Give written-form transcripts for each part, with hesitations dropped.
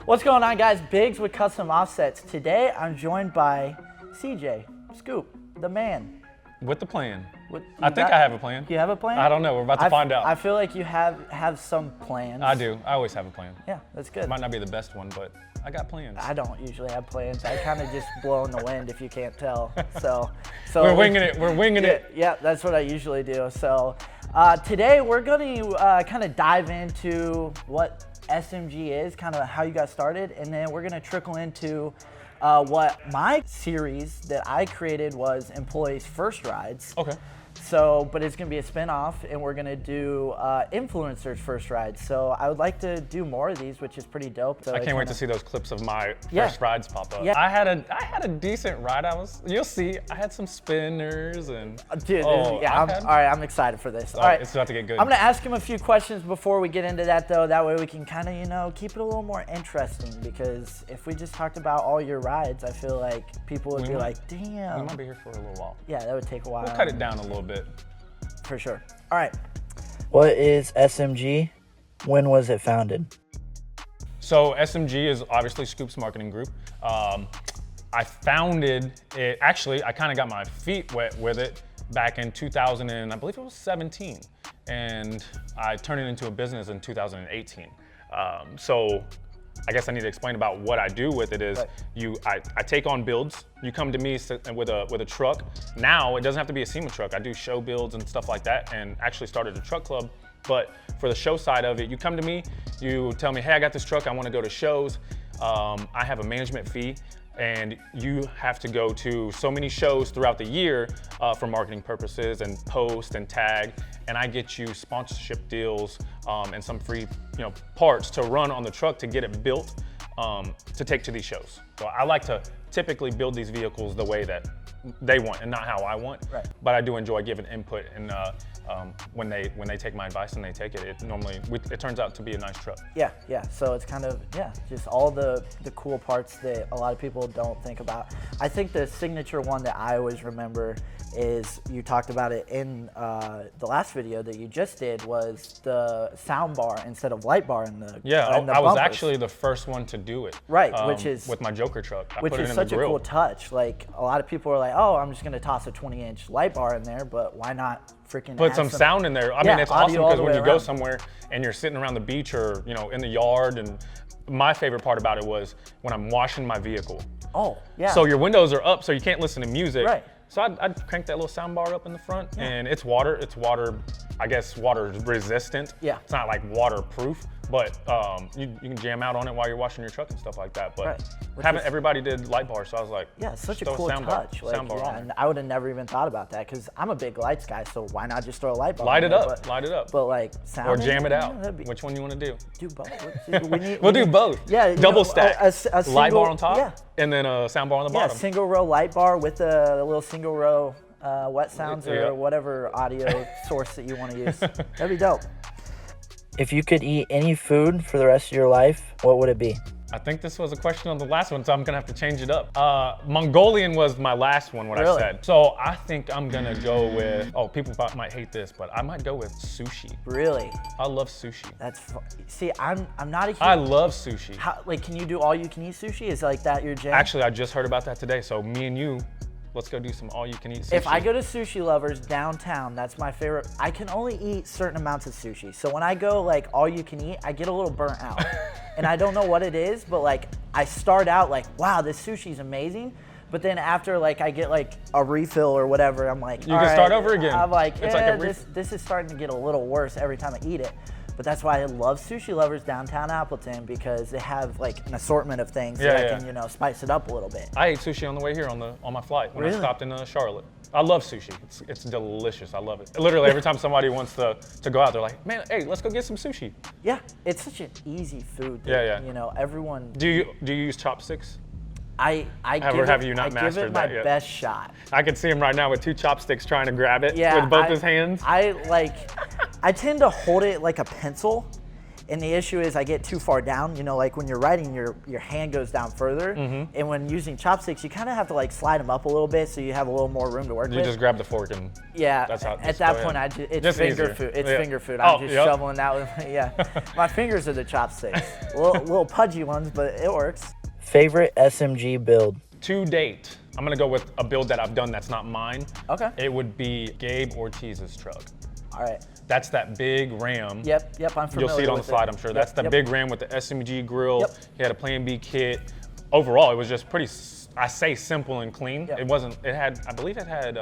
What's going on, guys? Biggs with Custom Offsets. Today, I'm joined by CJ, Scoop, the man. With the plan. I think I have a plan. You have a plan? I don't know. We're about to find out. I feel like you have some plans. I do. I always have a plan. Yeah, that's good. It might not be the best one, but I got plans. I don't usually have plans. I kind of just blow in the wind, if you can't tell. So we're winging it. We're winging it. Yeah, that's what I usually do. So today we're going to kind of dive into what SMG is, kind of how you got started, and then we're going to trickle into what my series that I created was Employees First Rides. Okay. So, but it's going to be a spin-off, and we're going to do Influencers First Rides. So I would like to do more of these, which is pretty dope. So I can't wait to see those clips of my Yeah. first rides pop up. Yeah. I had a decent ride. You'll see, I had some spinners and Dude, oh, yeah, all right, I'm excited for this. All right, it's about to get good. I'm gonna ask him a few questions before we get into that, though. That way we can kind of, keep it a little more interesting, because if we just talked about all your rides, I feel like people would be like, damn. We might be here for a little while. Yeah, that would take a while. We'll cut it down a little bit. For sure. All right. What is SMG? When was it founded? So SMG is obviously Scoop's marketing group. I founded it, actually, I kind of got my feet wet with it back in 2000 and I believe it was 17. And I turned it into a business in 2018. So I guess I need to explain about what I do with it is right. I take on builds. You come to me with a truck. Now it doesn't have to be a SEMA truck. I do show builds and stuff like that, and actually started a truck club. But for the show side of it, you come to me, you tell me, hey, I got this truck, I want to go to shows. I have a management fee, and you have to go to so many shows throughout the year for marketing purposes and post and tag, and I get you sponsorship deals and some free parts to run on the truck to get it built to take to these shows. So I like to typically build these vehicles the way that they want and not how I want. Right. But I do enjoy giving input, and when they take my advice and they take it, it turns out to be a nice truck. Yeah. So it's kind of, just all the cool parts that a lot of people don't think about. I think the signature one that I always remember is, you talked about it in the last video that you just did, was the sound bar instead of light bar in the I was actually the first one to do it. Right, which is with my Joker truck. Which is such a cool touch. Like, a lot of people are like, oh, I'm just gonna toss a 20-inch light bar in there, but why not freaking put some sound in there? I mean, it's awesome because when you go somewhere and you're sitting around the beach or in the yard, and my favorite part about it was when I'm washing my vehicle. Oh, yeah. So your windows are up, so you can't listen to music. Right. So I'd crank that little sound bar up in the front, and it's water, I guess water resistant. Yeah. It's not like waterproof, but you can jam out on it while you're washing your truck and stuff like that. But everybody did light bars, so I was like, yeah, it's such a throw cool touch. Sound bar on and I would have never even thought about that, because I'm a big lights guy, so why not just throw a light bar light on it there? up, light it up. But like sound or jam it out. Yeah, Which one you want to do? Do both. We'll do both. Yeah, double stack. A single, light bar on top, yeah. and then a sound bar on the bottom. Yeah, single row light bar with a little single row wet sounds or whatever audio source that you want to use. That'd be dope. If you could eat any food for the rest of your life, what would it be? I think this was a question on the last one, so I'm gonna have to change it up. Mongolian was my last one, I said. So I think I'm gonna go with, people might hate this, but I might go with sushi. Really? I love sushi. See, I'm not a huge... I love sushi. Can you do all you can eat sushi? Is like that your jam? Actually, I just heard about that today, so me and you, let's go do some all-you-can-eat sushi. If I go to Sushi Lovers downtown, that's my favorite. I can only eat certain amounts of sushi. So when I go like all-you-can-eat, I get a little burnt out. And I don't know what it is, but like I start out like, wow, this sushi's amazing. But then after like I get like a refill or whatever, I'm like, you can start over again. I'm like, this is starting to get a little worse every time I eat it. But that's why I love Sushi Lovers downtown Appleton, because they have like an assortment of things that I can, spice it up a little bit. I ate sushi on the way here on my flight when I stopped in Charlotte. I love sushi. It's delicious. I love it. Literally every time somebody wants to go out, they're like, man, hey, let's go get some sushi. Yeah, it's such an easy food that, everyone. Do you use chopsticks? I have you not mastered that my yet? best shot. I can see him right now with 2 chopsticks trying to grab it with both his hands. I tend to hold it like a pencil, And the issue is I get too far down, you know, like when you're writing, your hand goes down further. And when using chopsticks, you kind of have to like slide them up a little bit so you have a little more room to work with. You just grab the fork and that's how, at that point, it's just finger easier. food. It's finger food. I'm just shoveling that with, my fingers are the chopsticks. little pudgy ones, but it works. Favorite SMG build? To date, I'm gonna go with a build that I've done that's not mine. Okay. It would be Gabe Ortiz's truck. All right. That's that big Ram. Yep, I'm familiar. You'll see it on the slide, I'm sure. That's the big Ram with the SMG grill. He had a Plan B kit. Overall, it was just pretty, I say simple and clean. It wasn't, I believe it had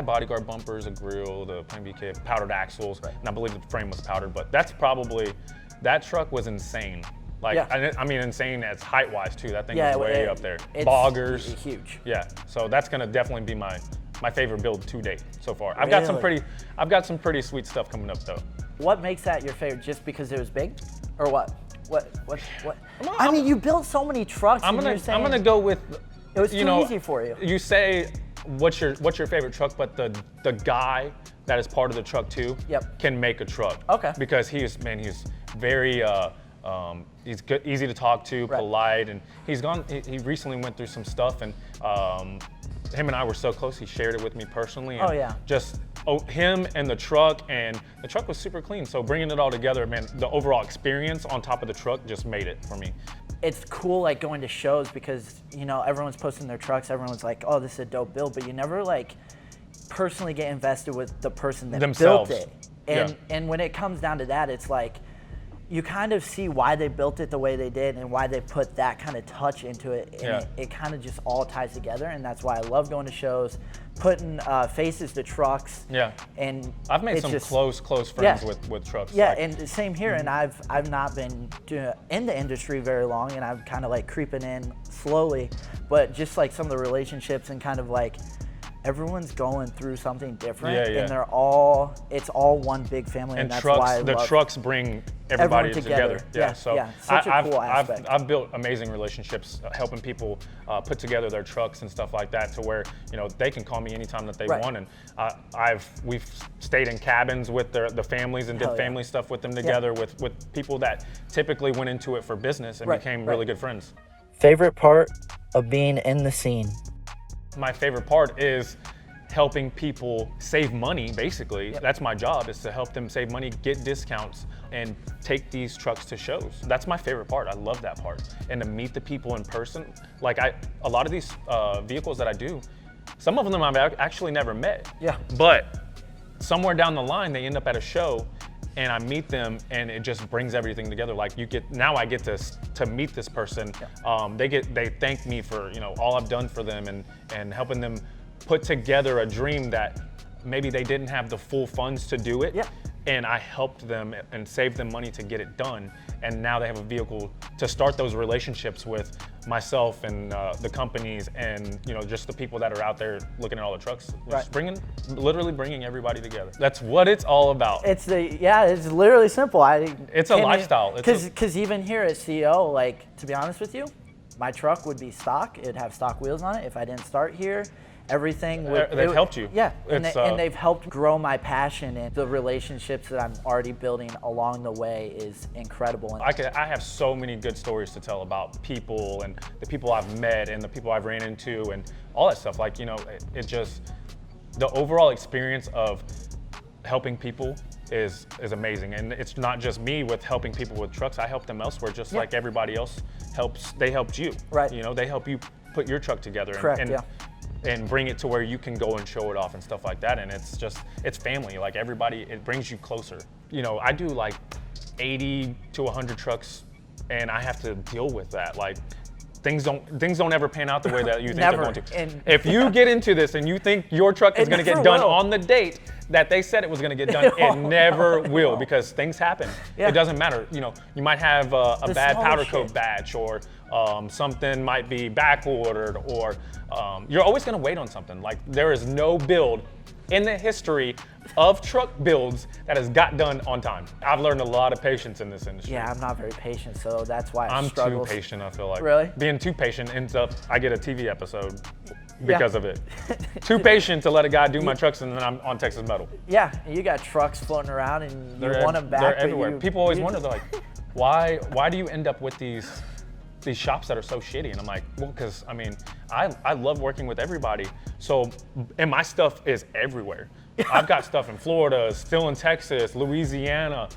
bodyguard bumpers, a grill, the Plan B kit, powdered axles, and I believe the frame was powdered, but that's probably, that truck was insane. Like, I mean, insane as height-wise too. That thing was way up there. Boggers. Huge. Yeah, so that's gonna definitely be my favorite build to date so far. I've got some pretty sweet stuff coming up though. What makes that your favorite? Just because it was big, or what? What? I mean, you built so many trucks. I'm gonna go with. It was too easy for you. You say what's your favorite truck, but the guy that is part of the truck too can make a truck. Okay. Because he's very he's good, easy to talk to, polite, and he recently went through some stuff, and him and I were so close. He shared it with me personally. And just him and the truck was super clean. So bringing it all together, man, the overall experience on top of the truck just made it for me. It's cool like going to shows because, you know, everyone's posting their trucks. Everyone's like, oh, this is a dope build, but you never like personally get invested with the person that built it. And when it comes down to that, it's like, you kind of see why they built it the way they did and why they put that kind of touch into it. And it kind of just all ties together. And that's why I love going to shows, putting faces to trucks. Yeah. And I've made some close friends with trucks. Yeah, and same here. And I've not been in the industry very long, and I'm kind of like creeping in slowly. But just like some of the relationships and kind of like, everyone's going through something different, and it's all one big family, and that's why I love trucks bring everybody together. So such a cool aspect. I've built amazing relationships helping people put together their trucks and stuff like that, to where, you know, they can call me anytime that they want, and we've stayed in cabins with the families and did family stuff with them together, with people that typically went into it for business and became really good friends. Favorite part of being in the scene? My favorite part is helping people save money, basically. That's my job, is to help them save money, get discounts, and take these trucks to shows. That's my favorite part. I love that part. And to meet the people in person. Like a lot of these vehicles that I do, some of them I've actually never met. Yeah. But somewhere down the line, they end up at a show, and I meet them, and it just brings everything together. Like now I get to meet this person. They thank me for, you know, all I've done for them, and helping them put together a dream that maybe they didn't have the full funds to do it. And I helped them and saved them money to get it done. And now they have a vehicle to start those relationships with myself and the companies, and, you know, just the people that are out there looking at all the trucks. Just literally bringing everybody together. That's what it's all about. It's literally simple. It's a lifestyle. Because even here at CEO, like, to be honest with you, my truck would be stock. It'd have stock wheels on it. If I didn't start here, everything they've helped you. Yeah, and they've helped grow my passion, and the relationships that I'm already building along the way is incredible. And I have so many good stories to tell about people, and the people I've met, and the people I've ran into, and all that stuff. Like, you know, it just, the overall experience of helping people is amazing. And it's not just me with helping people with trucks. I help them elsewhere, just like everybody else they helped you. Right. You know, they help you put your truck together. Correct, and bring it to where you can go and show it off and stuff like that. And it's family. Like, everybody, it brings you closer. You know, I do like 80 to 100 trucks, and I have to deal with that. Like, things don't ever pan out the way that you think they're going to. If you get into this and you think your truck is going to get done on the date that they said it was going to get done, it never will, because things happen. It doesn't matter. You know, you might have a bad powder coat batch, or something might be back ordered, or you're always going to wait on something. Like, there is no build in the history of truck builds that has got done on time. I've learned a lot of patience in this industry. Yeah, I'm not very patient, so that's why I'm too patient, I feel like. Really? Being too patient ends up, I get a TV episode because of it. Too patient to let a guy do my trucks, and then I'm on Texas Metal. Yeah, you got trucks floating around, and you want them back. They're everywhere. People always wonder, they're like, why do you end up with these shops that are so shitty? And I'm like, well, because I mean, I love working with everybody. So, and my stuff is everywhere. I've got stuff in Florida, still in Texas, Louisiana,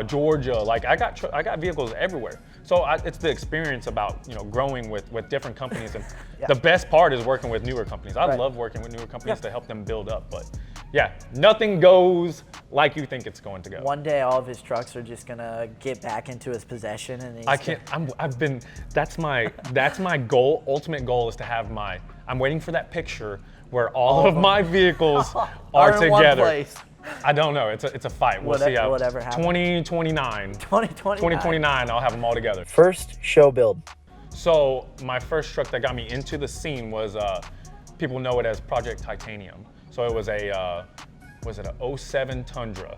Georgia. Like I got vehicles everywhere. So it's the experience about, you know, growing with different companies. And the best part is working with newer companies. I love working with newer companies to help them build up. But yeah, nothing goes like you think it's going to go. One day all of his trucks are just gonna get back into his possession, and that's my goal. Ultimate goal is to have I'm waiting for that picture where all of my vehicles are together. In one place. I don't know. It's a fight. We'll see. Whatever happens. 2029, I'll have them all together. First show build. So my first truck that got me into the scene was people know it as Project Titanium. So it was was it a 07 Tundra?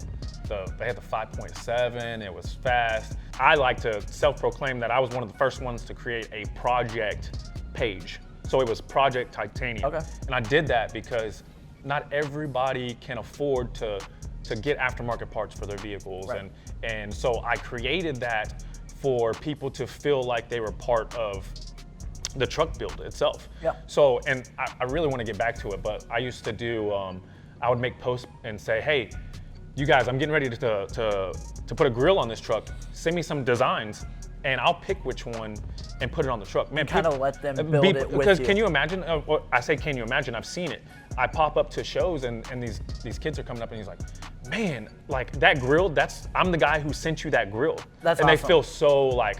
They had the 5.7. It was fast. I like to self-proclaim that I was one of the first ones to create a project page. So it was Project Titanium. Okay. And I did that because not everybody can afford to get aftermarket parts for their vehicles. Right. And so I created that for people to feel like they were part of the truck build itself. Yeah. So, and I really want to get back to it, but I used to do, I would make posts and say, hey, you guys, I'm getting ready to put a grill on this truck. Send me some designs and I'll pick which one and put it on the truck. Man, kind of let them build it with you. Because can you imagine, I say can you imagine, I've seen it. I pop up to shows and these kids are coming up and he's like, man, like that grill, I'm the guy who sent you that grill. That's and awesome. They feel so like,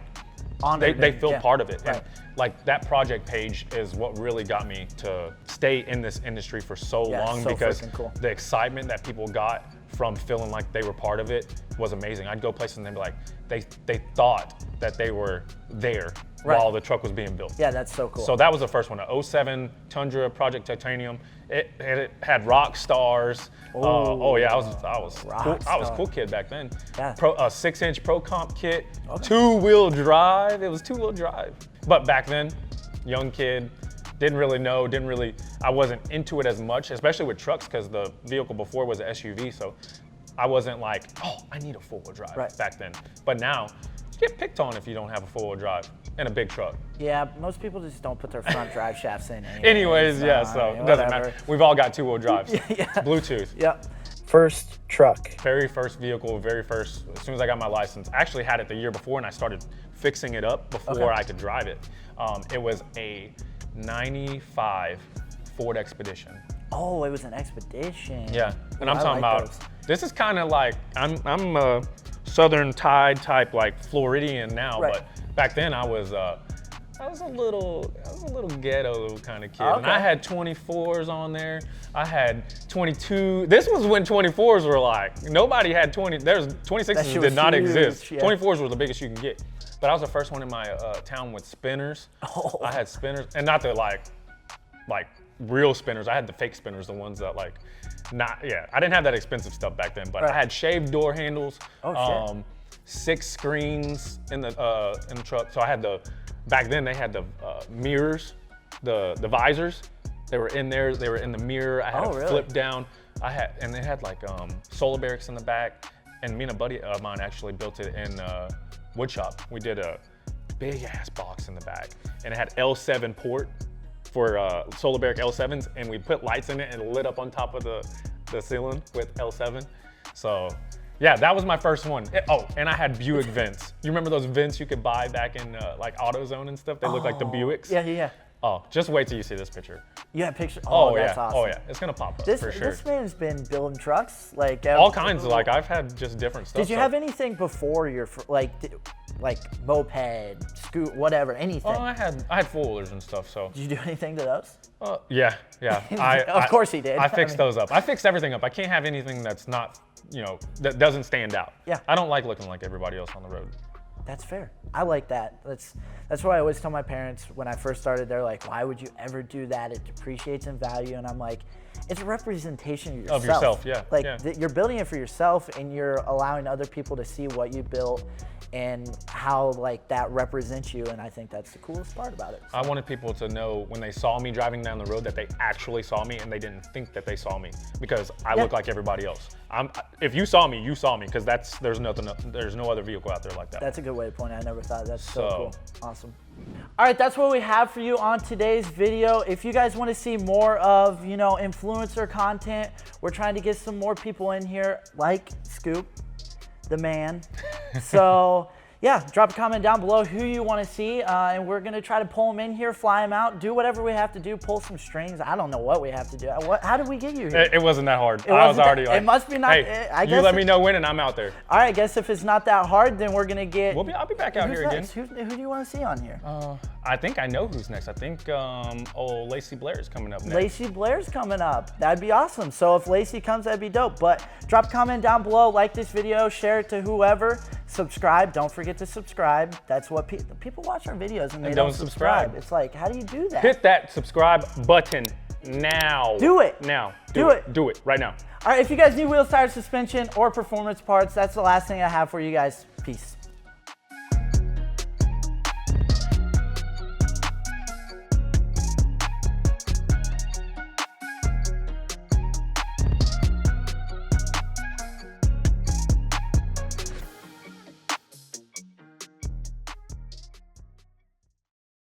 honored. They feel part of it. Right. And like that project page is what really got me to stay in this industry for so long, so because freaking cool. The excitement that people got from feeling like they were part of it was amazing. I'd go places and they'd be like, they thought that they were there while the truck was being built. Yeah, that's so cool. So that was the first one, a 07 Tundra Project Titanium. It had rock stars. Oh yeah, I was cool. I was a cool kid back then. Yeah. A 6-inch Pro Comp kit, 2-wheel drive. It was 2-wheel drive. But back then, young kid, didn't really know, I wasn't into it as much, especially with trucks, because the vehicle before was an SUV. So I wasn't like, oh, I need a 4-wheel drive back then. But now, you get picked on if you don't have a 4-wheel drive in a big truck. Yeah, most people just don't put their front drive shafts in. Anyways, so it doesn't matter. We've all got 2-wheel drives. Bluetooth. Yep. First truck. Very first vehicle, as soon as I got my license. I actually had it the year before and I started fixing it up before I could drive it. It was a 95 Ford Expedition. Oh, it was an Expedition. Yeah, and I'm talking like about, this is kind of like, I'm a Southern Tide type, like Floridian now, but back then I was a little ghetto kind of kid. And I had 24s on there. I had 22. This was when 24s were like, nobody had 20. There's 26s did not exist. Yeah. 24s were the biggest you can get. But I was the first one in my town with spinners. Oh. I had spinners, and not the like real spinners. I had the fake spinners, the ones that I didn't have that expensive stuff back then, but I had shaved door handles. Oh, shit. 6 screens in the truck. So I had back then they had the mirrors, the visors. They were in there. They were in the mirror. I had a flip down. And they had like solar barracks in the back. And me and a buddy of mine actually built it in wood shop. We did a big ass box in the back, and it had L7 port for solar barrack L7s, and we put lights in it and it lit up on top of the ceiling with L7. So yeah, that was my first one. And I had Buick vents. You remember those vents you could buy back in like AutoZone and stuff? They look like the Buicks. Yeah. Oh, just wait till you see this picture. You have pictures? Oh, that's yeah. awesome. Oh yeah, it's gonna pop up for sure. This man's been building trucks, like all kinds. Like I've had just different stuff. Did you have anything before your like moped, scoot, whatever, anything? Oh, I had 4-wheelers and stuff. So. Did you do anything to those? Yeah. Of course he did. I fixed those up. I fixed everything up. I can't have anything that's not, that doesn't stand out. Yeah. I don't like looking like everybody else on the road. That's fair. I like that. That's what I always tell my parents when I first started. They're like, why would you ever do that? It depreciates in value. And I'm like, it's a representation of yourself. Yeah. Like you're building it for yourself, and you're allowing other people to see what you built. and how like that represents you, and I think that's the coolest part about it. So. I wanted people to know when they saw me driving down the road that they actually saw me and they didn't think that they saw me, because I look like everybody else. If you saw me, you saw me, because there's no other vehicle out there like that. That's a good way to point it. I never thought. That's so cool. Awesome. All right, that's what we have for you on today's video. If you guys want to see more of, influencer content, we're trying to get some more people in here like Scoop, the man. So yeah, drop a comment down below who you want to see, and we're gonna try to pull them in here, fly them out, do whatever we have to do, pull some strings. I don't know what we have to do. How did we get you here? It wasn't that hard. I was already like, it must be not. Hey, I guess you let me know when, and I'm out there. All right, I guess if it's not that hard, then we're gonna get. I'll be back out here again. Who do you want to see on here? I think I know who's next. I think Lacey Blair is coming up next. Lacey Blair's coming up. That'd be awesome. So if Lacey comes, that'd be dope. But drop a comment down below, like this video, share it to whoever, subscribe. Don't forget to subscribe. That's what people watch our videos and they don't subscribe. It's like, how do you do that? Hit that subscribe button now. Do it. Now. Do it. Do it right now. All right, if you guys need wheels, tires, suspension, or performance parts, that's the last thing I have for you guys. Peace.